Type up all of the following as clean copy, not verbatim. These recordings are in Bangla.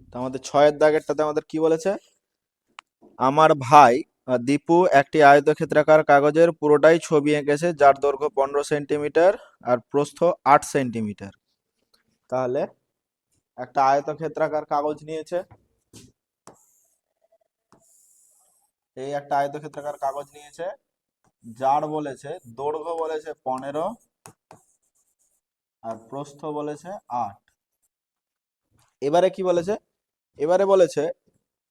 তো আমাদের 6-এর দাগেরটাতে আমাদের কি বলেছে? আমার ভাই দীপু একটি আয়তক্ষেত্রাকার কাগজের পুরোটাই ছবি এঁকেছে, যার দৈর্ঘ্য 15 সেন্টিমিটার আর প্রস্থ 8 সেন্টিমিটার। তাহলে একটা আয়তক্ষেত্রাকার কাগজ নিয়েছে, এই একটা আয়তক্ষেত্রাকার কাগজ নিয়েছে, যার বলেছে দৈর্ঘ্য বলেছে 15 আর প্রস্থ বলেছে 8। এবারে কি বলেছে? এবারে বলেছে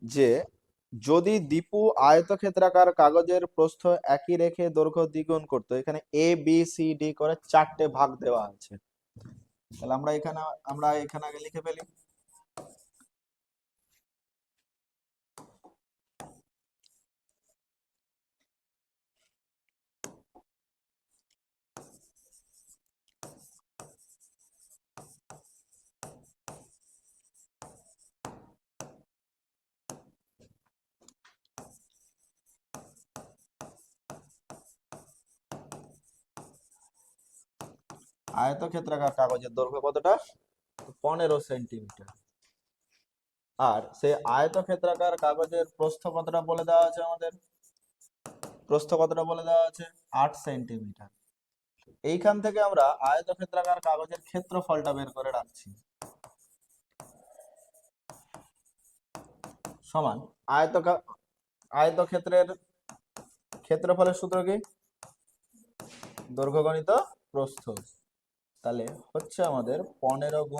যে যদি দীপু আয়তক্ষেত্রাকার কাগজের প্রস্থ একই রেখে দৈর্ঘ্য দ্বিগুণ করতো, এখানে ABCD করে 4টে ভাগ দেওয়া আছে। তাহলে আমরা এখানে আগে লিখে ফেলি। আয়তক্ষেত্রাকার কাগজের দৈর্ঘ্য কতটা? 15 সেন্টিমিটার। আর সেই আয়তক্ষেত্রাকার কাগজের প্রস্থ কতটা বলে দেওয়া আছে আমাদের? প্রস্থ কতটা বলে দেওয়া আছে? 8 সেন্টিমিটার। এইখান থেকে আমরা আয়তক্ষেত্রাকার কাগজের ক্ষেত্রফলটা বের করে রাখছি। সমান আয়তক্ষেত্রের ক্ষেত্রফলের সূত্র কি? দৈর্ঘ্য গণিত প্রস্থ। তাহলে হচ্ছে আমাদের 15 ×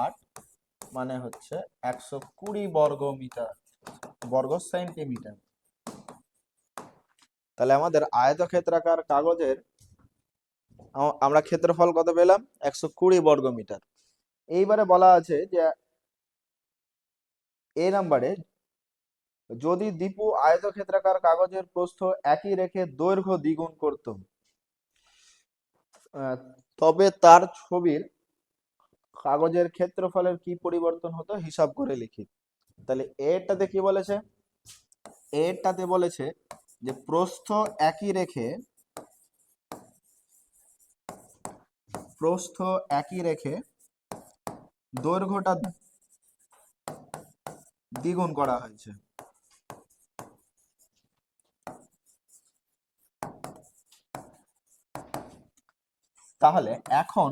8 মানে হচ্ছে 120 বর্গ সেন্টিমিটার। তাহলে আমাদের আয়তক্ষেত্রাকার কাগজের আমরা ক্ষেত্রফল কত পেলাম? 120 বর্গমিটার। এইবারে বলা আছে যে এ নাম্বারে যদি দীপু আয়তক্ষেত্রাকার কাগজের প্রস্থ একই রেখে দৈর্ঘ্য দ্বিগুণ করত, তবে তার ছবির কাগজের ক্ষেত্রফলের কি পরিবর্তন হতো হিসাব করে লিখি। তাহলে এটাতে কি বলেছে? এটাতে বলেছে যে প্রস্থ একই রেখে দৈর্ঘ্যটা দ্বিগুণ করা হয়েছে। তাহলে এখন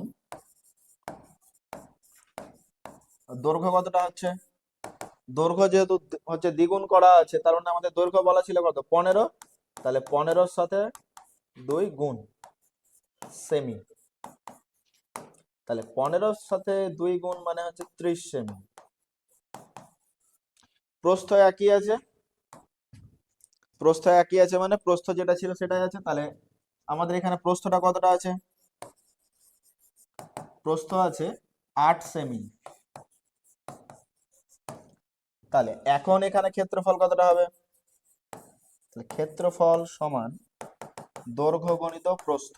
দৈর্ঘ্য কতটা হচ্ছে? দৈর্ঘ্য যেহেতু হচ্ছে দ্বিগুণ করা আছে, তার মানে আমাদের দৈর্ঘ্য বলা ছিল কত? 15। তাহলে 15-র সাথে 2 গুণ সেমি। তাহলে 15-র সাথে 2 গুণ মানে হচ্ছে 30 সেমি। প্রস্থ একই আছে, মানে প্রস্থ যেটা ছিল সেটাই আছে। তাহলে আমাদের এখানে প্রস্থটা কতটা আছে? প্রস্থ আছে 8 সেমি। তাহলে এখন এখানে ক্ষেত্রফল কতটা হবে? ক্ষেত্রফল সমান দৈর্ঘ্য গণিত প্রস্থ।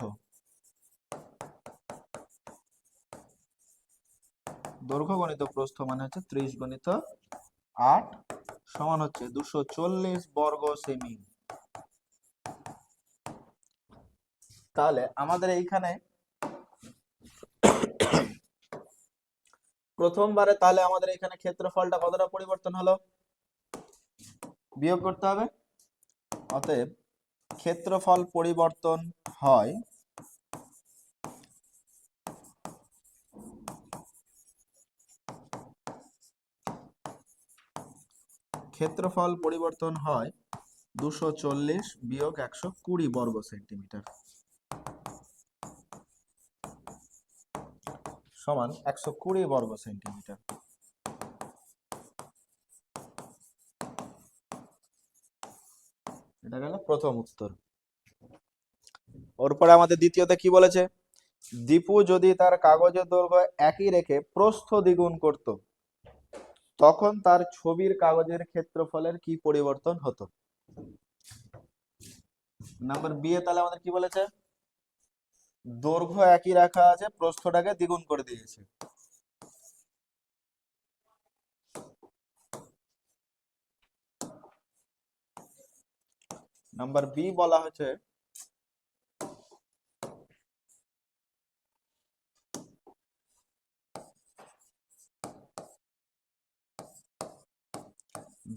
দৈর্ঘ্য গণিত প্রস্থ মানে হচ্ছে 30 গুণিত 8 সমান হচ্ছে 240 বর্গ সেমি। তাহলে আমাদের এইখানে প্রথমবারে তাহলে আমাদের এখানে ক্ষেত্রফলটা কতটা পরিবর্তন হলো? বিয়োগ করতে হবে। অতএব ক্ষেত্রফল পরিবর্তন হয় ক্ষেত্রফল পরিবর্তন হয় 240 বিয়োগ 120 বর্গ সেন্টিমিটার সমান 120 বর্গ সেন্টিমিটার। এটা গেল প্রথম উত্তর। ওরপরে আমাদের দ্বিতীয়তে কি বলেছে? দীপু যদি তার কাগজের দৈর্ঘ্য একই রেখে প্রস্থ দ্বিগুণ করত, তখন তার ছবির কাগজের ক্ষেত্রফলের কি পরিবর্তন হতো? নাম্বার বি এ তাহলে আমাদের কি বলেছে? দৈর্ঘ্য একই রাখা আছে, প্রস্থটাকে দ্বিগুণ করে দিয়েছে। নাম্বার বি বলা হচ্ছে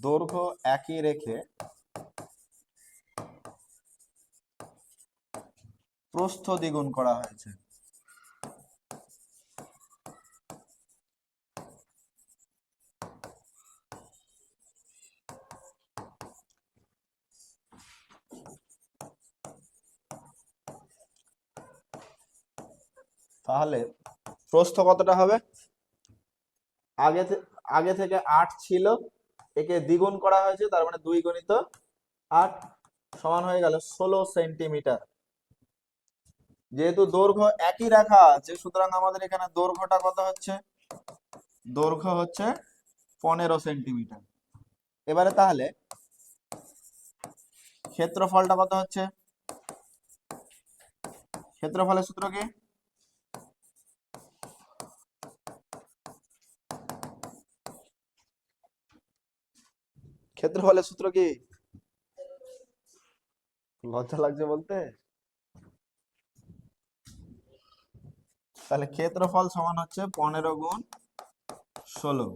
দৈর্ঘ্য একই রেখে প্রস্থ দ্বিগুণ করা হয়েছে। তাহলে প্রস্থ কতটা হবে? আগে থেকে 8 ছিল, একে দ্বিগুণ করা হয়েছে, তার মানে 2 গুণিত 8 সমান হয়ে গেল 16 সেন্টিমিটার। যেহেতু দৈর্ঘ্য একই রাখা আছে, সুতরাং আমাদের এখানে দৈর্ঘ্যটা কত হচ্ছে? দৈর্ঘ্য হচ্ছে 15 সেন্টিমিটার। এবারে তাহলে ক্ষেত্রফলটা কত হচ্ছে? ক্ষেত্রফলের সূত্র কি? ক্ষেত্রফলের সূত্র কি? লজ্জা লাগছে বলতে? তাহলে ক্ষেত্রফল সমান হচ্ছে 15 গুণ 16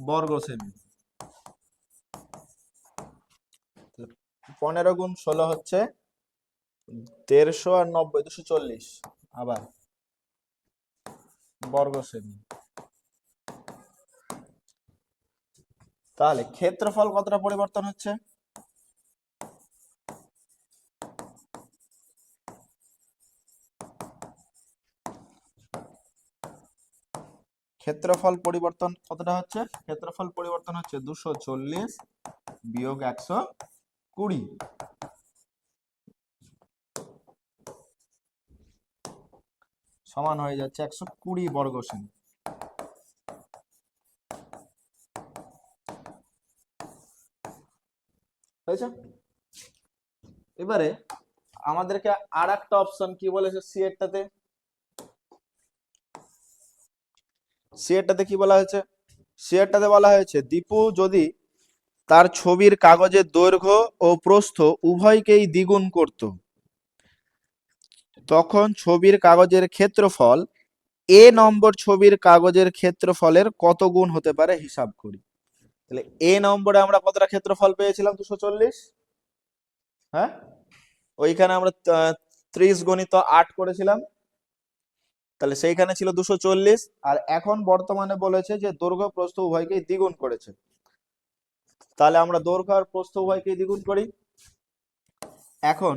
বর্গ সেমি। 15 গুণ 16 হচ্ছে 150 আর 90 240 আবার বর্গ সেমি। তাহলে ক্ষেত্রফল কতটা পরিবর্তন হচ্ছে? ক্ষেত্রফল পরিবর্তন কতটা হচ্ছে? ক্ষেত্রফল পরিবর্তন হচ্ছে 240 বিয়োগ 120 সমান হয়ে যাচ্ছে 120 বর্গ সেমি। হয়েছে? এবারে আমাদেরকে আর একটা অপশন কি বলেছে? সি এরটাতে কি বলা হয়েছে? সি এরটাতে বলা হয়েছে দীপু যদি তার ছবির কাগজের দৈর্ঘ্য ও প্রস্থ উভয়কেই দ্বিগুণ করত, তখন ছবির কাগজের ক্ষেত্রফল এ নম্বর ছবির কাগজের ক্ষেত্রফলের কত গুণ হতে পারে হিসাব করি। তাহলে এ নম্বরে আমরা কতটা ক্ষেত্রফল পেয়েছিলাম? 240। হ্যাঁ, ওইখানে আমরা 30 গুণিত 8 করেছিলাম, তাহলে সেইখানে ছিল 240। আর এখন বর্তমানে বলেছে যে দৈর্ঘ্য প্রস্থ উভয়কেই দ্বিগুণ করেছে, তাহলে আমরা দৈর্ঘ্য আর প্রস্থ উভয়কেই দ্বিগুণ করি। এখন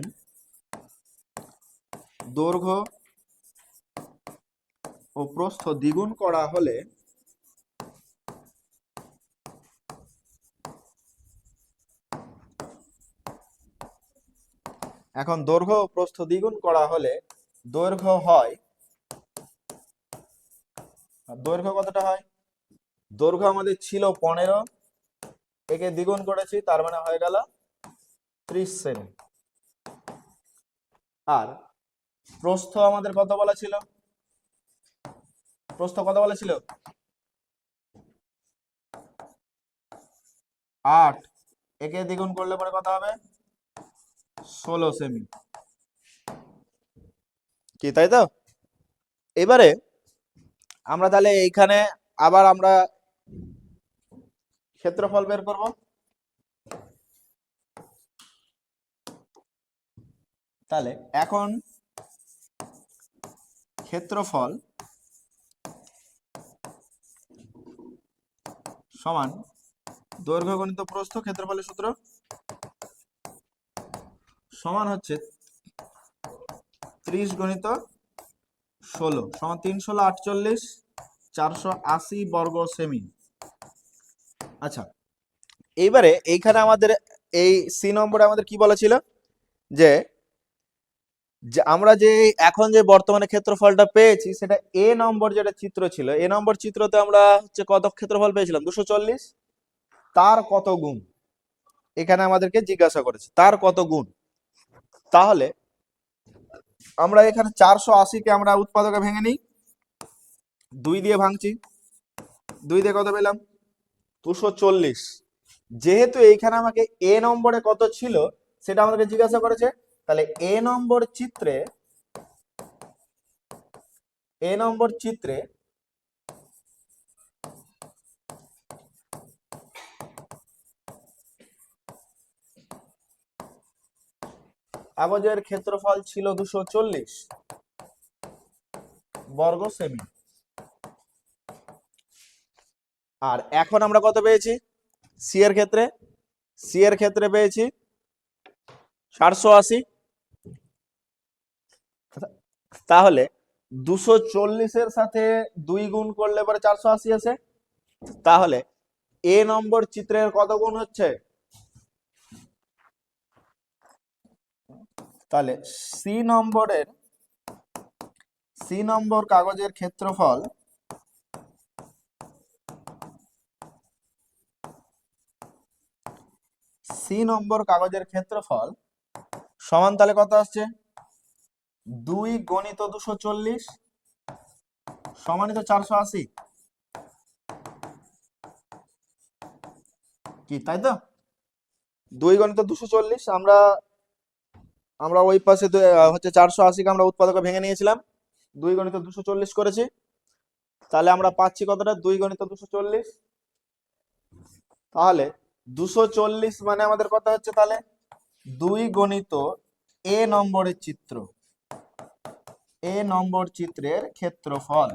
দৈর্ঘ্য ও প্রস্থ দ্বিগুণ করা হলে দৈর্ঘ্য ও প্রস্থ দ্বিগুণ করা হলে দৈর্ঘ্য হয়, দৈর্ঘ্য কতটা হয়? দৈর্ঘ্য আমাদের ছিল 15, একে দ্বিগুণ করেছি, তার মানে হয়ে গেল 30 সেমি। আর প্রস্থ আমাদের কত বলা ছিল? প্রস্থ কত বলা ছিল? 8, একে দ্বিগুণ করলে পরে কত হবে? 16 সেমি। কি, তাই তো? এবারে আমরা তাহলে এইখানে আবার আমরা ক্ষেত্রফল বের করব। তাহলে এখন ক্ষেত্রফল সমান দৈর্ঘ্য গুণিত প্রস্থ, ক্ষেত্রফলের সূত্র সমান হচ্ছে 30 গুণিত 16 সমান 3 16 48 480 বর্গ সেমি। আচ্ছা, এইবারে এইখানে আমাদের এই সি নম্বরে আমাদের কি বলা ছিল? যে আমরা যে এখন যে বর্তমানে ক্ষেত্রফলটা পেয়েছি, সেটা এ নম্বর যেটা চিত্র ছিল, এ নম্বর চিত্রতে আমরা হচ্ছে কত ক্ষেত্রফল পেয়েছিলাম? 240। তার কত গুণ এখানে আমাদেরকে জিজ্ঞাসা করেছে, তার কত গুণ। তাহলে আমরা এখানে 480 কে আমরা উৎপাদকে ভেঙে নিই, 2 দিয়ে ভাঙছি, 2 দিয়ে কত পেলাম? 240। যেহেতু এইখানে আমাকে এ নম্বরে কত ছিল সেটা আমাদেরকে জিজ্ঞাসা করেছে, তাহলে এ নম্বর চিত্রে কাগজের ক্ষেত্রফল ছিল 240 বর্গ সেমি। আর এখন আমরা কত পেয়েছি? সি এর ক্ষেত্রে পেয়েছি 480। তাহলে 240-এর সাথে 2 গুণ করলে পরে 480 আসে। তাহলে এ নম্বর চিত্রের কত গুণ হচ্ছে? তাহলে সি নম্বর কাগজের ক্ষেত্রফল সমান তাহলে কত আসছে? 2 গণিত 240 সমানিত 480, কি তাই তো? 2 গণিত 240 আমরা ওই পাশে হচ্ছে 480-কে আমরা উৎপাদকে ভেঙে নিয়েছিলাম, 2 গণিত 240 করেছি। তাহলে আমরা পাচ্ছি কতটা? 2 গণিত 240। তাহলে 240 মানে আমাদের কত হচ্ছে? তাহলে 2 গণিত এ নম্বর চিত্রের ক্ষেত্রফল।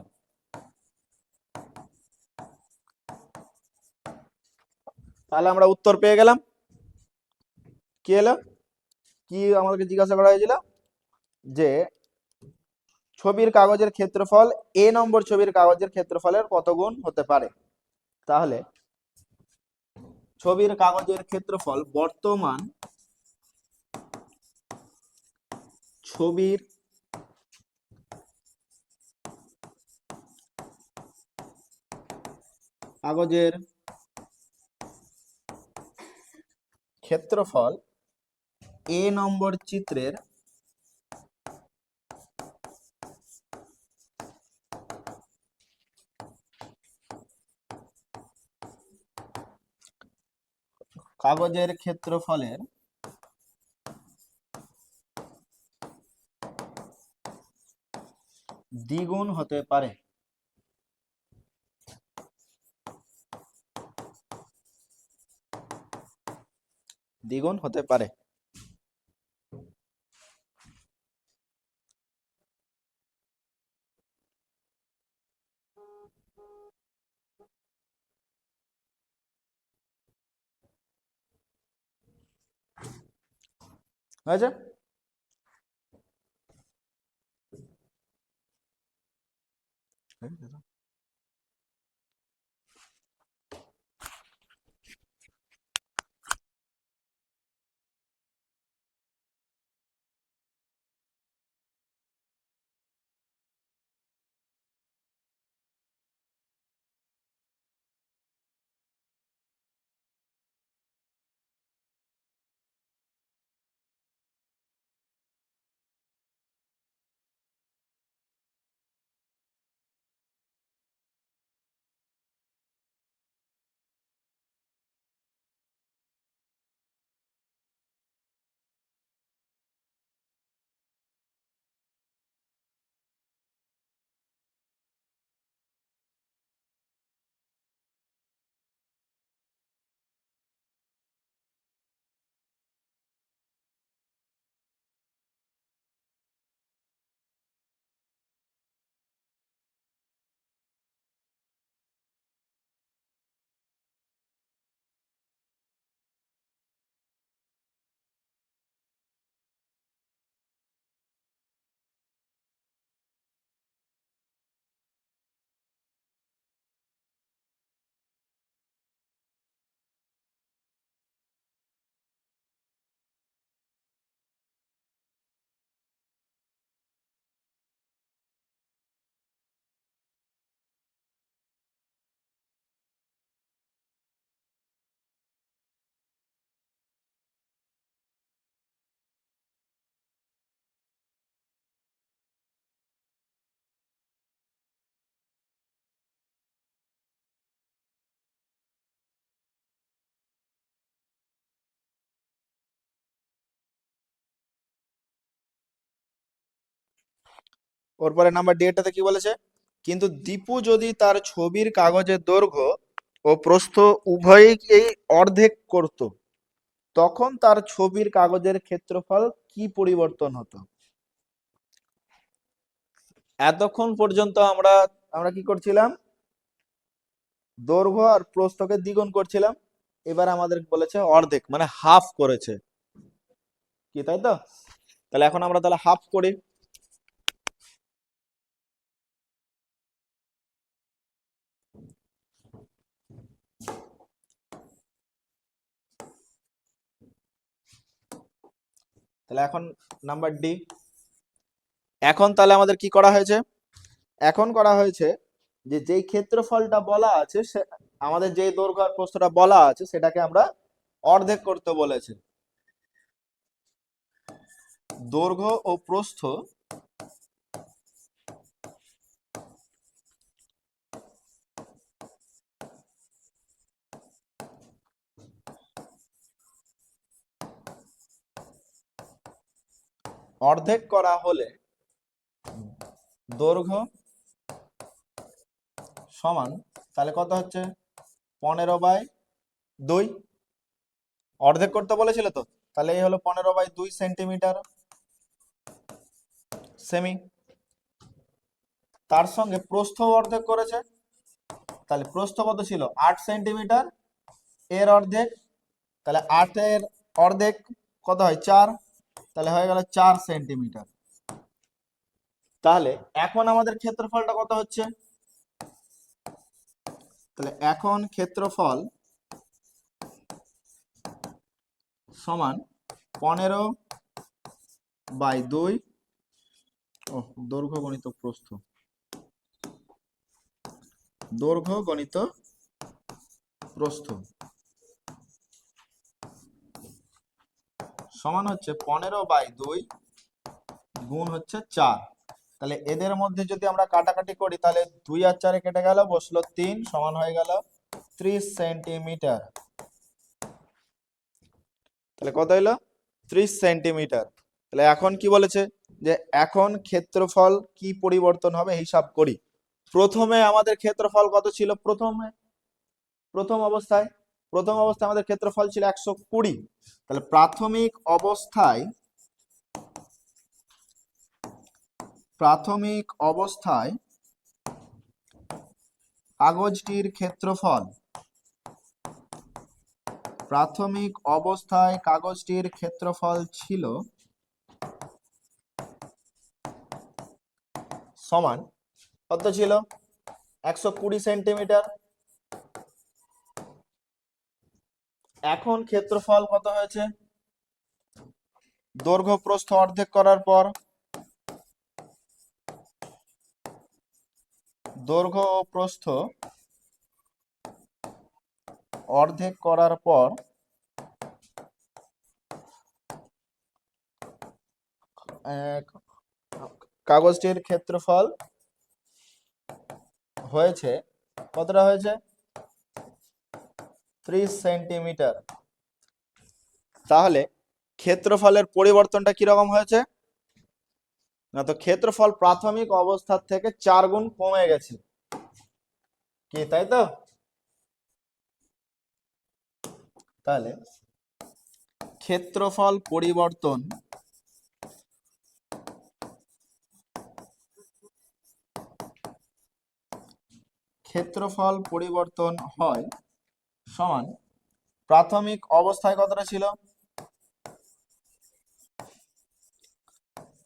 তাহলে আমরা উত্তর পেয়ে গেলাম। কি এলো? কি আমাদেরকে জিজ্ঞাসা করা হয়েছিল? যে ছবির কাগজের ক্ষেত্রফল এ নম্বর ছবির কাগজের ক্ষেত্রফলের কত গুণ হতে পারে। তাহলে ছবির কাগজের ক্ষেত্রফল বর্তমান ছবির কাগজের ক্ষেত্রফল এ নম্বর চিত্রের কাগজের ক্ষেত্রফলের দ্বিগুণ হতে পারে। দ্বিগুণ হতে পারে। হয়েছে? ওরপরে নাম্বার ডেটাতে কি বলেছে? কিন্তু দীপু যদি তার ছবির কাগজের দৈর্ঘ্য ও প্রস্থ উভয়কেই অর্ধেক করত, তখন তার ছবির কাগজের ক্ষেত্রফল কি পরিবর্তন হতো? এতক্ষণ পর্যন্ত আমরা আমরা কি করছিলাম, দৈর্ঘ্য আর প্রস্থকে দ্বিগুণ করছিলাম। এবার আমাদের বলেছে অর্ধেক, মানে হাফ করেছে, কি তাই তো? তাহলে এখন আমরা তাহলে হাফ করি। তাহলে এখন নাম্বার ডি। এখন তাহলে আমাদের কি করা হয়েছে, এখন করা হয়েছে যে যেই ক্ষেত্রফলটা বলা আছে সে আমাদের যেই দৈর্ঘ্য আর প্রস্থটা বলা আছে সেটাকে আমরা অর্ধেক করতে বলেছে। দৈর্ঘ্য ও প্রস্থ অর্ধেক করা হলে দৈর্ঘ্য সমান, তাহলে কত হচ্ছে 15/2। অর্ধেক করতে বলেছিল তো, তাহলে এই হলো 15/2 সেন্টিমিটার সেমি। তার সঙ্গে প্রস্থ অর্ধেক করেছে, তাহলে প্রস্থ কত ছিল 8 সেন্টিমিটার, এর অর্ধেক, তাহলে 8-এর অর্ধেক কত হয় 4, তাহলে হয়ে গেল 4 সেন্টিমিটার। তাহলে এখন আমাদের ক্ষেত্রফলটা কত হচ্ছে, তাহলে এখন ক্ষেত্রফল সমান 15/2, ও দৈর্ঘ্য গণিত প্রস্থ, দৈর্ঘ্য গণিত প্রস্থ সমান হচ্ছে 15/2 গুণ হচ্ছে 4। তাহলে এদের মধ্যে যদি আমরা কাটাকাটি করি তাহলে 2 আর 4 কেটে গেল, বসলো 3, সমান হয়ে গেল 30 সেন্টিমিটার। তাহলে কত হলো 30 সেন্টিমিটার। তাহলে এখন কি বলেছে যে এখন ক্ষেত্রফল কি পরিবর্তন হবে হিসাব করি। প্রথমে আমাদের ক্ষেত্রফল কত ছিল, প্রথম অবস্থায় আমাদের ক্ষেত্রফল ছিল 120। তাহলে প্রাথমিক অবস্থায় কাগজটির ক্ষেত্রফল, প্রাথমিক অবস্থায় কাগজটির ক্ষেত্রফল ছিল সমান, কত ছিল 120 সেন্টিমিটার। এখন ক্ষেত্রফল কত হয়েছে, দৈর্ঘ্য প্রস্থ অর্ধেক করার পর, দৈর্ঘ্য ও প্রস্থ অর্ধেক করার পর কাগজটির ক্ষেত্রফল হয়েছে, কতটা হয়েছে 30 সেন্টিমিটার। তাহলে ক্ষেত্রফলের পরিবর্তনটা কিরকম হয়েছে, না তো ক্ষেত্রফল প্রাথমিক অবস্থার থেকে 4 গুণ কমে গেছে, কি তাই তো? তাহলে ক্ষেত্রফল পরিবর্তন হয় সমান, প্রাথমিক অবস্থায় কতটা ছিল,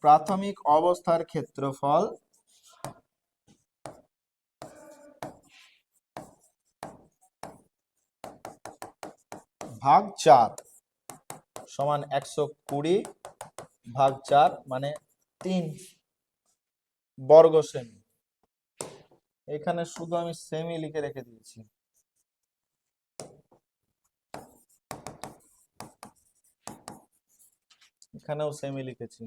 প্রাথমিক অবস্থার ক্ষেত্রফল ভাগ 4 সমান 120/4, মানে 3 বর্গ সেমি। এখানে শুধু আমি সেমি লিখে রেখে দিয়েছি, এখানেও সেমি লিখেছি।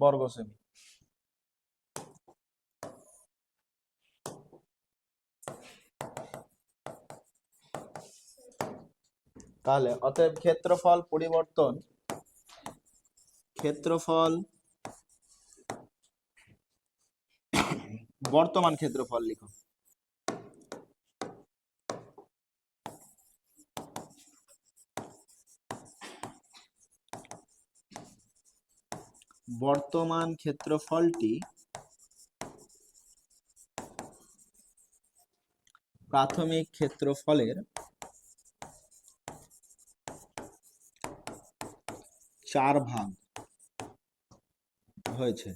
বর্গ সেমি। তাহলে অতএব ক্ষেত্রফল বর্তমান ক্ষেত্রফল লিখো। বর্তমান ক্ষেত্রফলটি প্রাথমিক ক্ষেত্রফলের 4 ভাগ হয়েছে।